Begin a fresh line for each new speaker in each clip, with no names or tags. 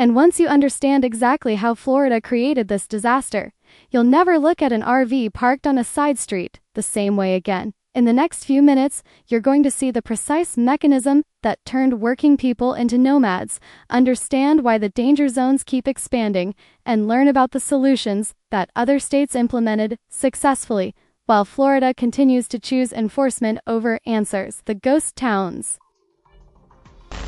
And once you understand exactly how Florida created this disaster, you'll never look at an RV parked on a side street the same way again. In the next few minutes, you're going to see the precise mechanism that turned working people into nomads, understand why the danger zones keep expanding, and learn about the solutions that other states implemented successfully, while Florida continues to choose enforcement over answers. The ghost towns.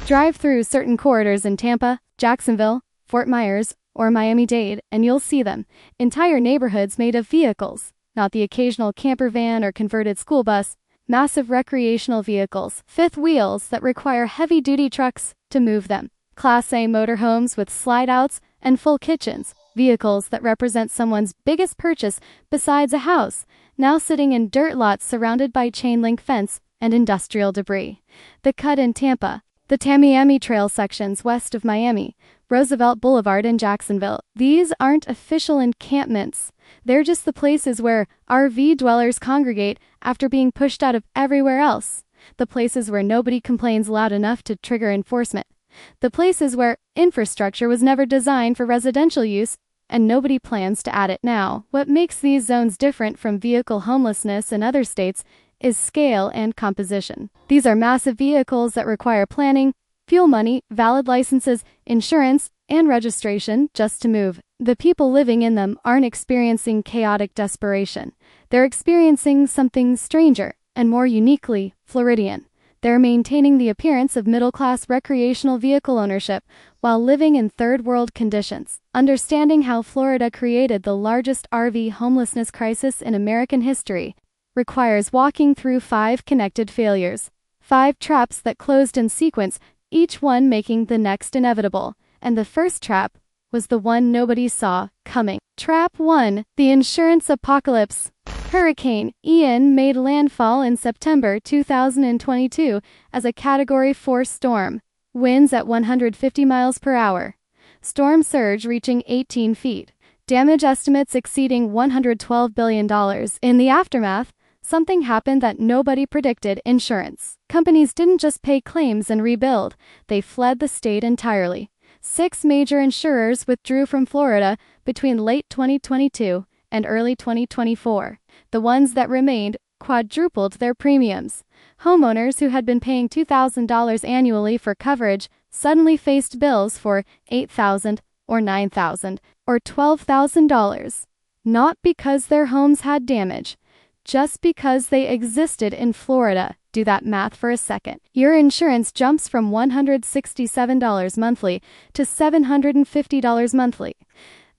Drive through certain corridors in Tampa, Jacksonville, Fort Myers, or Miami-Dade, and you'll see them. Entire neighborhoods made of vehicles. Not the occasional camper van or converted school bus, massive recreational vehicles, fifth wheels that require heavy-duty trucks to move them, Class A motorhomes with slide-outs and full kitchens, vehicles that represent someone's biggest purchase besides a house, now sitting in dirt lots surrounded by chain-link fence and industrial debris. The Cut in Tampa, the Tamiami Trail sections west of Miami, Roosevelt Boulevard in Jacksonville. These aren't official encampments. They're just the places where RV dwellers congregate after being pushed out of everywhere else. The places where nobody complains loud enough to trigger enforcement. The places where infrastructure was never designed for residential use and nobody plans to add it now. What makes these zones different from vehicle homelessness in other states is scale and composition. These are massive vehicles that require planning, fuel money, valid licenses, insurance, and registration just to move. The people living in them aren't experiencing chaotic desperation. They're experiencing something stranger and more uniquely Floridian. They're maintaining the appearance of middle-class recreational vehicle ownership while living in third-world conditions. Understanding how Florida created the largest RV homelessness crisis in American history requires walking through 5 connected failures, 5 traps that closed in sequence, each one making the next inevitable. And the first trap was the one nobody saw coming. Trap 1, the insurance apocalypse. Hurricane Ian made landfall in September 2022 as a Category 4 storm. Winds at 150 miles per hour. Storm surge reaching 18 feet. Damage estimates exceeding $112 billion. In the aftermath, something happened that nobody predicted: insurance. Companies didn't just pay claims and rebuild, they fled the state entirely. 6 major insurers withdrew from Florida between late 2022 and early 2024. The ones that remained quadrupled their premiums. Homeowners who had been paying $2,000 annually for coverage suddenly faced bills for $8,000 or $9,000 or $12,000. Not because their homes had damage, just because they existed in Florida. Do that math for a second. Your insurance jumps from $167 monthly to $750 monthly.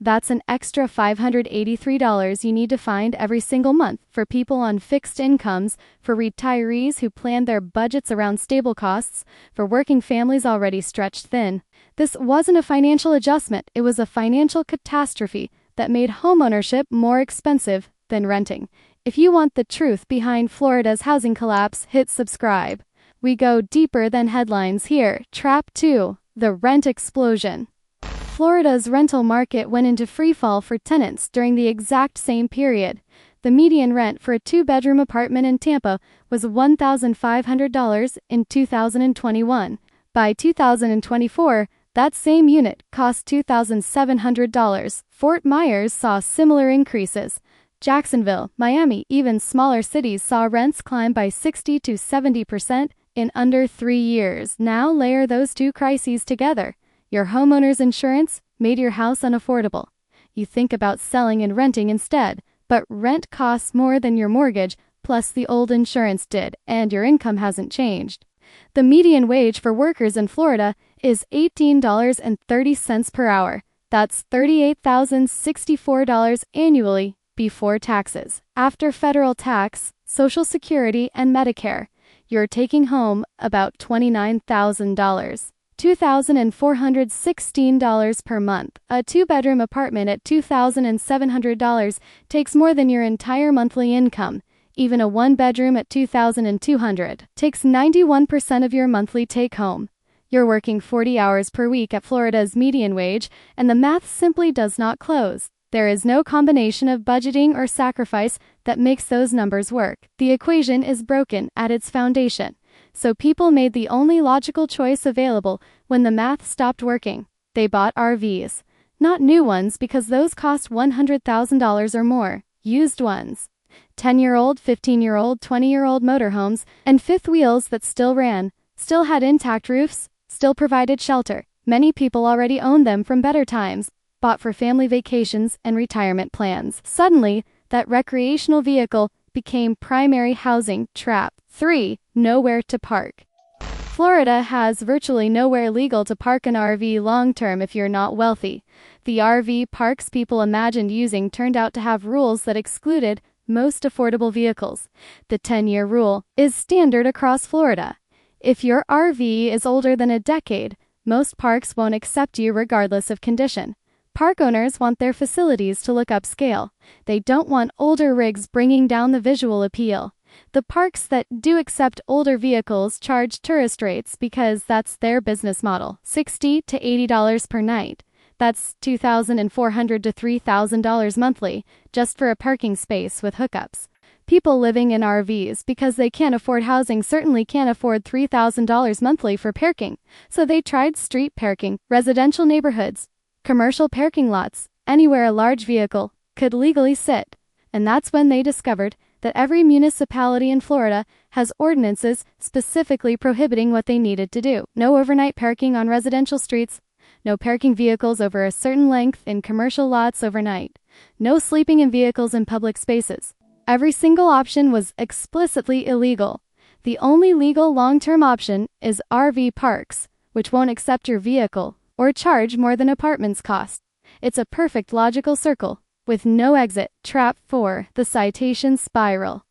That's an extra $583 you need to find every single month for people on fixed incomes, for retirees who plan their budgets around stable costs, for working families already stretched thin. This wasn't a financial adjustment, it was a financial catastrophe that made homeownership more expensive than renting. If you want the truth behind Florida's housing collapse, hit subscribe. We go deeper than headlines here. Trap 2, the rent explosion. Florida's rental market went into freefall for tenants during the exact same period. The median rent for a 2-bedroom apartment in Tampa was $1,500 in 2021. By 2024, that same unit cost $2,700. Fort Myers saw similar increases. Jacksonville, Miami, even smaller cities saw rents climb by 60 to 70% in under 3 years. Now layer those two crises together. Your homeowner's insurance made your house unaffordable. You think about selling and renting instead, but rent costs more than your mortgage, plus the old insurance did, and your income hasn't changed. The median wage for workers in Florida is $18.30 per hour. That's $38,064 annually before taxes. After federal tax, Social Security, and Medicare, you're taking home about $29,000. $2,416 per month. A 2-bedroom apartment at $2,700 takes more than your entire monthly income. Even a 1-bedroom at $2,200 takes 91% of your monthly take-home. You're working 40 hours per week at Florida's median wage, and the math simply does not close. There is no combination of budgeting or sacrifice that makes those numbers work. The equation is broken at its foundation. So people made the only logical choice available when the math stopped working. They bought RVs. Not new ones because those cost $100,000 or more. Used ones. 10-year-old, 15-year-old, 20-year-old motorhomes, and fifth wheels that still ran, still had intact roofs, still provided shelter. Many people already owned them from better times, bought for family vacations and retirement plans. Suddenly, that recreational vehicle became primary housing. Trap 3. Nowhere to park. Florida has virtually nowhere legal to park an RV long-term if you're not wealthy. The RV parks people imagined using turned out to have rules that excluded most affordable vehicles. The 10-year rule is standard across Florida. If your RV is older than a decade, most parks won't accept you regardless of condition. Park owners want their facilities to look upscale. They don't want older rigs bringing down the visual appeal. The parks that do accept older vehicles charge tourist rates because that's their business model. $60 to $80 per night. That's $2,400 to $3,000 monthly, just for a parking space with hookups. People living in RVs because they can't afford housing certainly can't afford $3,000 monthly for parking. So they tried street parking, residential neighborhoods, commercial parking lots, anywhere a large vehicle could legally sit. And that's when they discovered that every municipality in Florida has ordinances specifically prohibiting what they needed to do. No overnight parking on residential streets. No parking vehicles over a certain length in commercial lots overnight. No sleeping in vehicles in public spaces. Every single option was explicitly illegal. The only legal long-term option is RV parks, which won't accept your vehicle or charge more than apartments cost. It's a perfect logical circle with no exit. Trap 4. The citation spiral.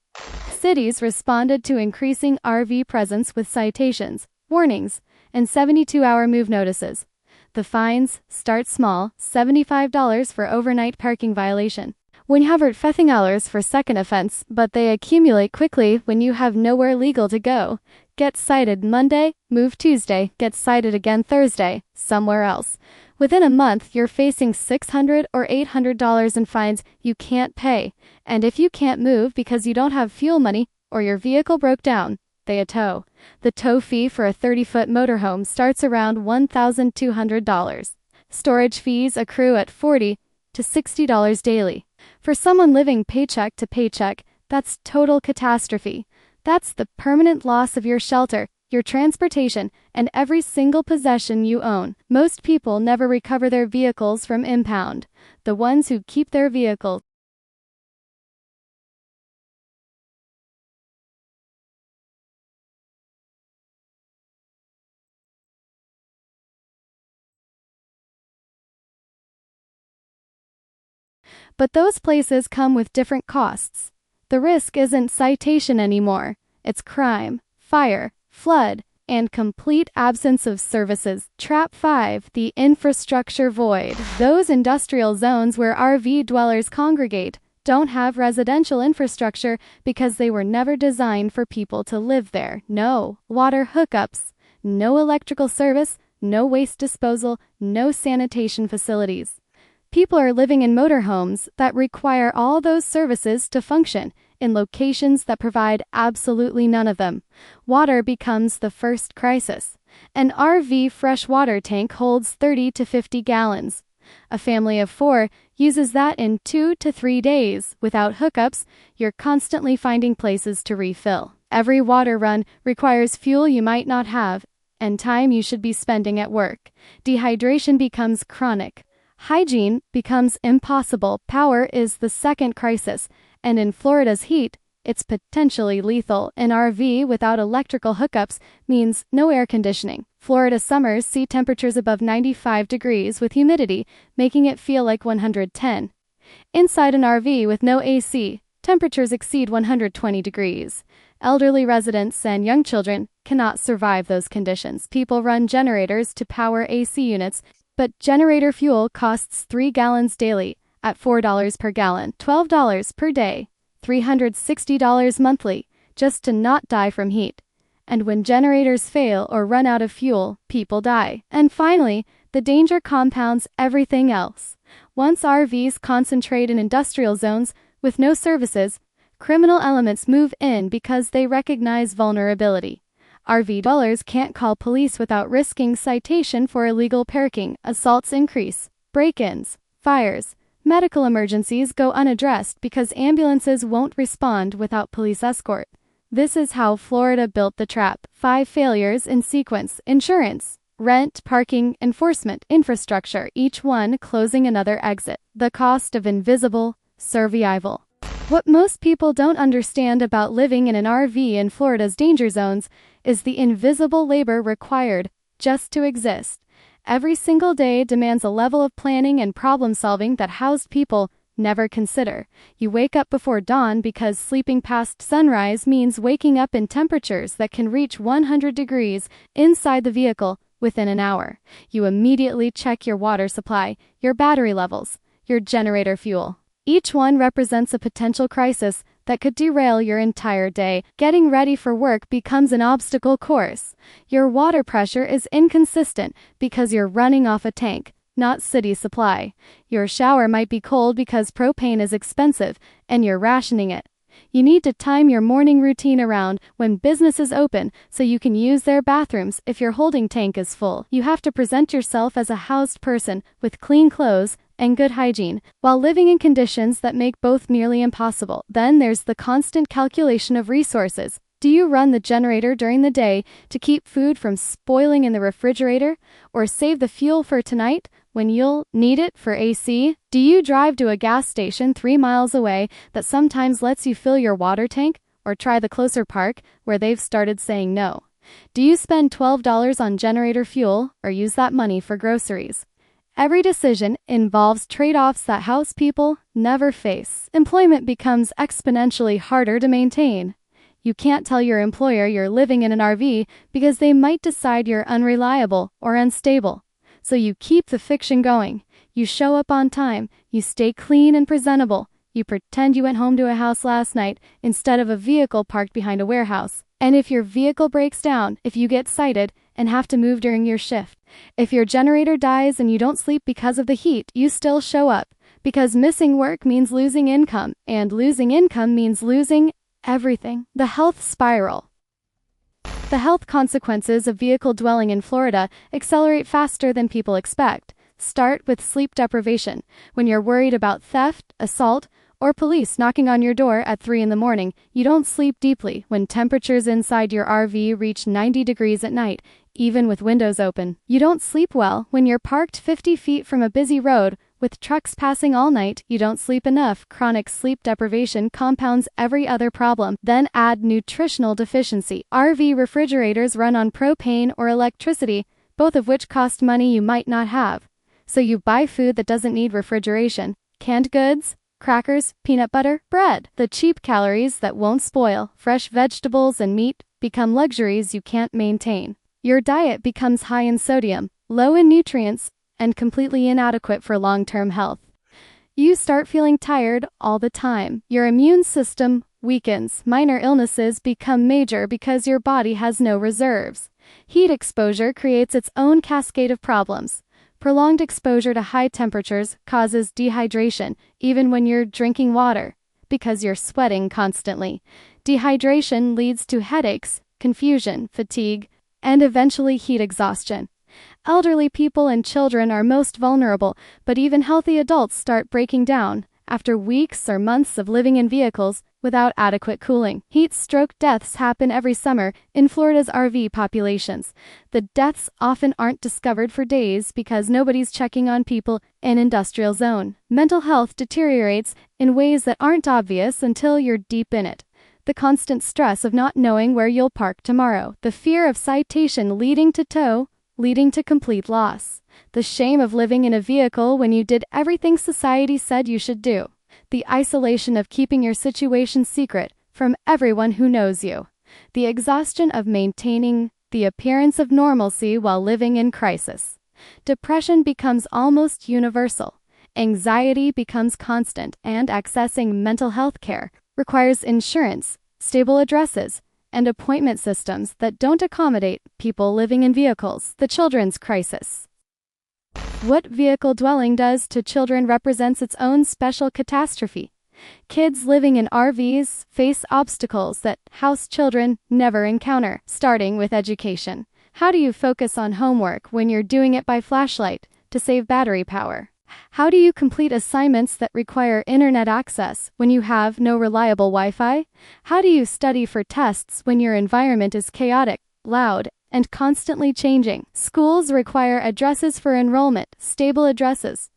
Cities responded to increasing RV presence with citations, warnings, and 72-hour move notices. The fines start small, $75 for overnight parking violation. $150 for second offense, but they accumulate quickly when you have nowhere legal to go. Get cited Monday, move Tuesday, get cited again Thursday, somewhere else. Within a month, you're facing $600 or $800 in fines you can't pay. And if you can't move because you don't have fuel money or your vehicle broke down, they tow. The tow fee for a 30-foot motorhome starts around $1,200. Storage fees accrue at $40 to $60 daily. For someone living paycheck to paycheck, that's total catastrophe. That's the permanent loss of your shelter, your transportation, and every single possession you own. Most people never recover their vehicles from impound. The ones who keep their vehicles but those places come with different costs. The risk isn't citation anymore. It's crime, fire, flood, and complete absence of services. Trap 5. The infrastructure void. Those industrial zones where RV dwellers congregate don't have residential infrastructure because they were never designed for people to live there. No water hookups, no electrical service, no waste disposal, no sanitation facilities. People are living in motorhomes that require all those services to function, in locations that provide absolutely none of them. Water becomes the first crisis. An RV freshwater tank holds 30 to 50 gallons. A family of 4 uses that in 2 to 3 days. Without hookups, you're constantly finding places to refill. Every water run requires fuel you might not have, and time you should be spending at work. Dehydration becomes chronic. Hygiene becomes impossible. Power is the second crisis, and in Florida's heat, it's potentially lethal. An RV without electrical hookups means no air conditioning. Florida summers see temperatures above 95 degrees with humidity, making it feel like 110. Inside an RV with no AC, temperatures exceed 120 degrees. Elderly residents and young children cannot survive those conditions. People run generators to power AC units, but generator fuel costs 3 gallons daily at $4 per gallon, $12 per day, $360 monthly, just to not die from heat. And when generators fail or run out of fuel, people die. And finally, the danger compounds everything else. Once RVs concentrate in industrial zones with no services, criminal elements move in because they recognize vulnerability. RV dwellers can't call police without risking citation for illegal parking. Assaults increase. Break-ins, fires, medical emergencies go unaddressed because ambulances won't respond without police escort. This is how Florida built the trap. 5 failures in sequence: insurance, rent, parking, enforcement, infrastructure, each one closing another exit. The cost of invisible survival. What most people don't understand about living in an RV in Florida's danger zones is the invisible labor required just to exist. Every single day demands a level of planning and problem solving that housed people never consider. You wake up before dawn because sleeping past sunrise means waking up in temperatures that can reach 100 degrees inside the vehicle within an hour. You immediately check your water supply, your battery levels, your generator fuel. Each one represents a potential crisis that could derail your entire day. Getting ready for work becomes an obstacle course. Your water pressure is inconsistent because you're running off a tank, not city supply. Your shower might be cold because propane is expensive and you're rationing it. You need to time your morning routine around when businesses open so you can use their bathrooms if your holding tank is full. You have to present yourself as a housed person with clean clothes and good hygiene, while living in conditions that make both nearly impossible. Then there's the constant calculation of resources. Do you run the generator during the day to keep food from spoiling in the refrigerator, or save the fuel for tonight when you'll need it for AC? Do you drive to a gas station 3 miles away that sometimes lets you fill your water tank, or try the closer park where they've started saying no? Do you spend $12 on generator fuel, or use that money for groceries? Every decision involves trade-offs that house people never face. Employment becomes exponentially harder to maintain. You can't tell your employer you're living in an RV because they might decide you're unreliable or unstable. So you keep the fiction going. You show up on time. You stay clean and presentable. You pretend you went home to a house last night instead of a vehicle parked behind a warehouse. And if your vehicle breaks down, if you get cited and have to move during your shift, if your generator dies and you don't sleep because of the heat, you still show up, because missing work means losing income, and losing income means losing everything. The health spiral. The health consequences of vehicle dwelling in Florida accelerate faster than people expect. Start with sleep deprivation. When you're worried about theft, assault, or police knocking on your door at 3 in the morning, you don't sleep deeply when temperatures inside your RV reach 90 degrees at night, even with windows open. You don't sleep well when you're parked 50 feet from a busy road with trucks passing all night. You don't sleep enough. Chronic sleep deprivation compounds every other problem. Then add nutritional deficiency. RV refrigerators run on propane or electricity, both of which cost money you might not have. So you buy food that doesn't need refrigeration. Canned goods, crackers, peanut butter, bread. The cheap calories that won't spoil, fresh vegetables and meat, become luxuries you can't maintain. Your diet becomes high in sodium, low in nutrients, and completely inadequate for long-term health. You start feeling tired all the time. Your immune system weakens. Minor illnesses become major because your body has no reserves. Heat exposure creates its own cascade of problems. Prolonged exposure to high temperatures causes dehydration, even when you're drinking water, because you're sweating constantly. Dehydration leads to headaches, confusion, fatigue, and eventually heat exhaustion. Elderly people and children are most vulnerable, but even healthy adults start breaking down after weeks or months of living in vehicles without adequate cooling. Heat stroke deaths happen every summer in Florida's RV populations. The deaths often aren't discovered for days because nobody's checking on people in industrial zone. Mental health deteriorates in ways that aren't obvious until you're deep in it. The constant stress of not knowing where you'll park tomorrow. The fear of citation leading to tow, leading to complete loss. The shame of living in a vehicle when you did everything society said you should do. The isolation of keeping your situation secret from everyone who knows you. The exhaustion of maintaining the appearance of normalcy while living in crisis. Depression becomes almost universal. Anxiety becomes constant, and accessing mental health care requires insurance, stable addresses, and appointment systems that don't accommodate people living in vehicles. The children's crisis. What vehicle dwelling does to children represents its own special catastrophe. Kids living in RVs face obstacles that house children never encounter, starting with education. How do you focus on homework when you're doing it by flashlight to save battery power? How do you complete assignments that require internet access when you have no reliable Wi-Fi? How do you study for tests when your environment is chaotic, loud, and constantly changing? Schools require addresses for enrollment, stable addresses.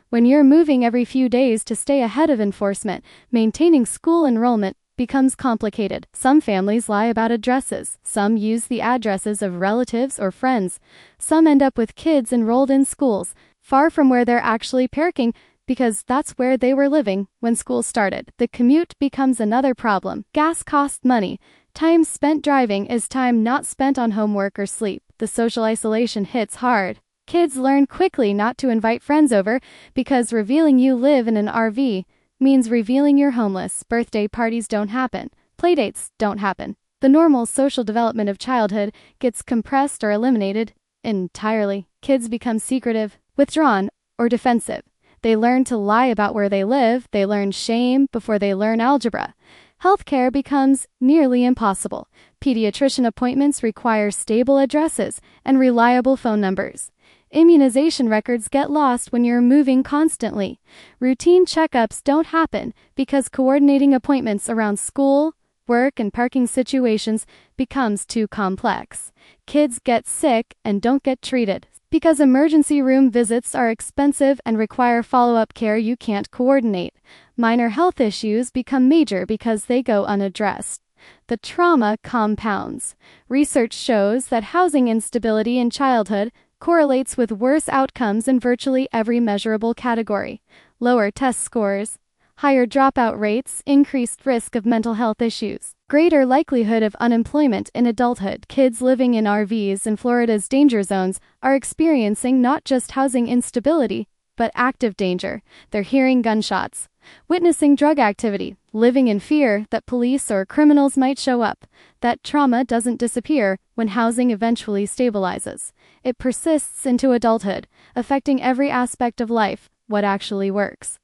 When you're moving every few days to stay ahead of enforcement, maintaining school enrollment becomes complicated. Some families lie about addresses. Some use the addresses of relatives or friends. Some end up with kids enrolled in schools far from where they're actually parking because that's where they were living when school started. The commute becomes another problem. Gas costs money. Time spent driving is time not spent on homework or sleep. The social isolation hits hard. Kids learn quickly not to invite friends over because revealing you live in an RV means revealing you're homeless. Birthday parties don't happen. Playdates don't happen. The normal social development of childhood gets compressed or eliminated entirely. Kids become secretive, withdrawn, or defensive. They learn to lie about where they live. They learn shame before they learn algebra. Healthcare becomes nearly impossible. Pediatrician appointments require stable addresses and reliable phone numbers. Immunization records get lost when you're moving constantly. Routine checkups don't happen because coordinating appointments around school, work, and parking situations becomes too complex. Kids get sick and don't get treated because emergency room visits are expensive and require follow-up care you can't coordinate. Minor health issues become major because they go unaddressed. The trauma compounds. Research shows that housing instability in childhood correlates with worse outcomes in virtually every measurable category. Lower test scores, higher dropout rates, increased risk of mental health issues, greater likelihood of unemployment in adulthood. Kids living in RVs in Florida's danger zones are experiencing not just housing instability, but active danger. They're hearing gunshots, witnessing drug activity, living in fear that police or criminals might show up. That trauma doesn't disappear when housing eventually stabilizes. It persists into adulthood, affecting every aspect of life, what actually works.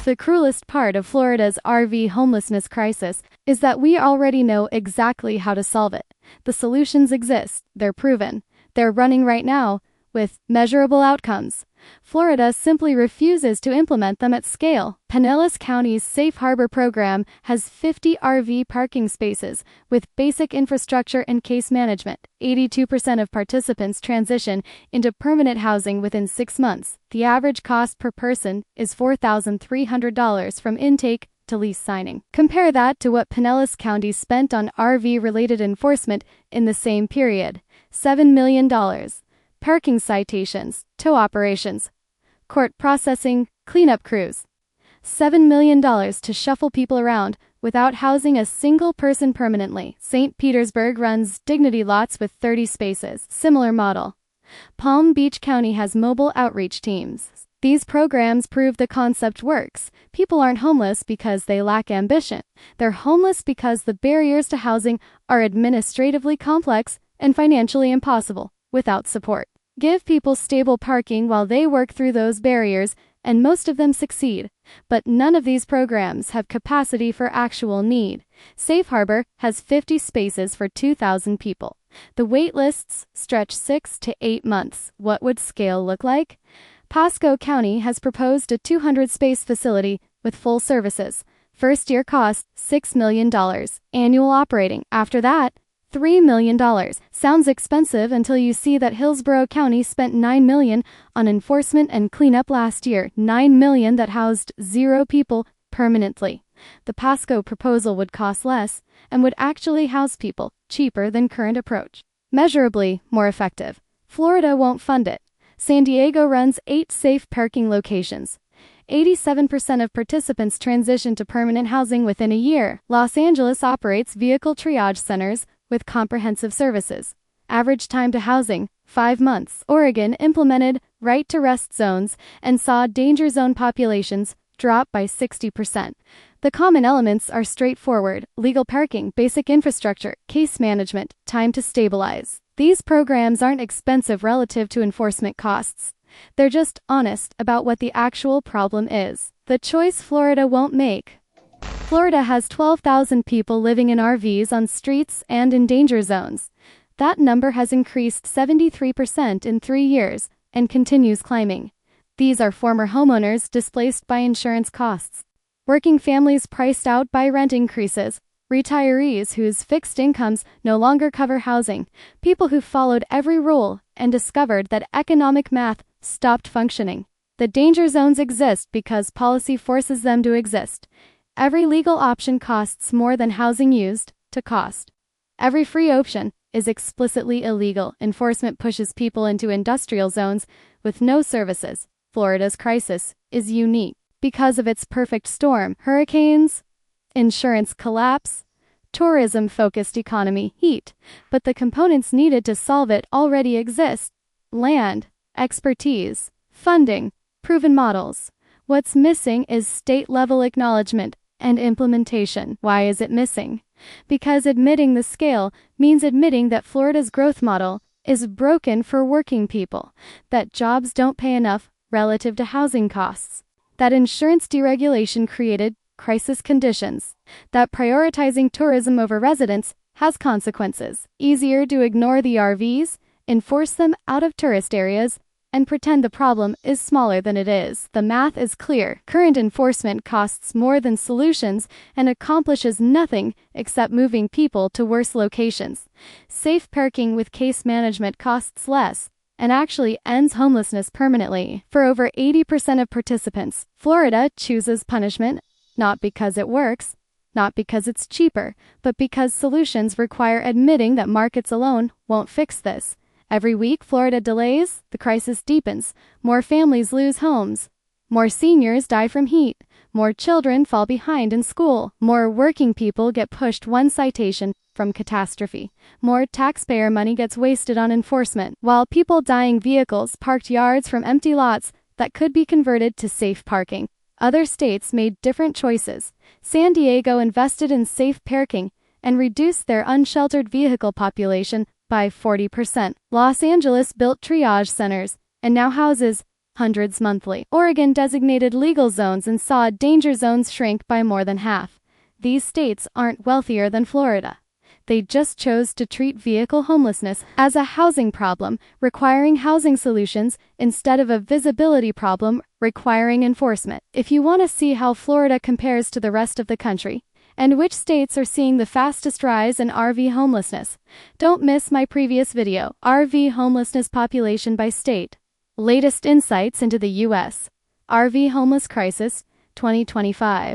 The cruelest part of Florida's RV homelessness crisis is that we already know exactly how to solve it. The solutions exist, they're proven, they're running right now, with measurable outcomes. Florida simply refuses to implement them at scale. Pinellas County's Safe Harbor program has 50 RV parking spaces with basic infrastructure and case management. 82% of participants transition into permanent housing within 6 months. The average cost per person is $4,300 from intake to lease signing. Compare that to what Pinellas County spent on RV-related enforcement in the same period: $7 million. Parking citations, tow operations, court processing, cleanup crews. $7 million to shuffle people around without housing a single person permanently. St. Petersburg runs dignity lots with 30 spaces. Similar model. Palm Beach County has mobile outreach teams. These programs prove the concept works. People aren't homeless because they lack ambition. They're homeless because the barriers to housing are administratively complex and financially impossible without support. Give people stable parking while they work through those barriers, and most of them succeed. But none of these programs have capacity for actual need. Safe Harbor has 50 spaces for 2,000 people. The wait lists stretch 6 to 8 months. What would scale look like? Pasco County has proposed a 200-space facility with full services. First year cost, $6 million. Annual operating. After that, $3 million. Sounds expensive until you see that Hillsborough County spent $9 million on enforcement and cleanup last year. $9 million that housed 0 people permanently. The Pasco proposal would cost less and would actually house people, cheaper than current approach. Measurably more effective. Florida won't fund it. San Diego runs 8 safe parking locations. 87% of participants transition to permanent housing within a year. Los Angeles operates vehicle triage centers with comprehensive services. Average time to housing, 5 months. Oregon implemented right-to-rest zones and saw danger zone populations drop by 60%. The common elements are straightforward: legal parking, basic infrastructure, case management, time to stabilize. These programs aren't expensive relative to enforcement costs. They're just honest about what the actual problem is. The choice Florida won't make. Florida has 12,000 people living in RVs on streets and in danger zones. That number has increased 73% in 3 years and continues climbing. These are former homeowners displaced by insurance costs, working families priced out by rent increases, retirees whose fixed incomes no longer cover housing, people who followed every rule and discovered that economic math stopped functioning. The danger zones exist because policy forces them to exist. Every legal option costs more than housing used to cost. Every free option is explicitly illegal. Enforcement pushes people into industrial zones with no services. Florida's crisis is unique because of its perfect storm: hurricanes, insurance collapse, tourism-focused economy, heat. But the components needed to solve it already exist: land, expertise, funding, proven models. What's missing is state-level acknowledgement and implementation. Why is it missing? Because admitting the scale means admitting that Florida's growth model is broken for working people, that jobs don't pay enough relative to housing costs, that insurance deregulation created crisis conditions, that prioritizing tourism over residents has consequences. Easier to ignore the RVs, enforce them out of tourist areas, and pretend the problem is smaller than it is. The math is clear. Current enforcement costs more than solutions and accomplishes nothing except moving people to worse locations. Safe parking with case management costs less and actually ends homelessness permanently. For over 80% of participants, Florida chooses punishment, not because it works, not because it's cheaper, but because solutions require admitting that markets alone won't fix this. Every week Florida delays, the crisis deepens. More families lose homes. More seniors die from heat. More children fall behind in school. More working people get pushed one citation from catastrophe. More taxpayer money gets wasted on enforcement, while people dying vehicles parked yards from empty lots that could be converted to safe parking. Other states made different choices. San Diego invested in safe parking and reduced their unsheltered vehicle population by 40%. Los Angeles built triage centers and now houses hundreds monthly. Oregon designated legal zones and saw danger zones shrink by more than half. These states aren't wealthier than Florida. They just chose to treat vehicle homelessness as a housing problem requiring housing solutions instead of a visibility problem requiring enforcement. If you want to see how Florida compares to the rest of the country, and which states are seeing the fastest rise in RV homelessness, don't miss my previous video, RV Homelessness Population by State. Latest insights into the U.S. RV Homeless Crisis, 2025.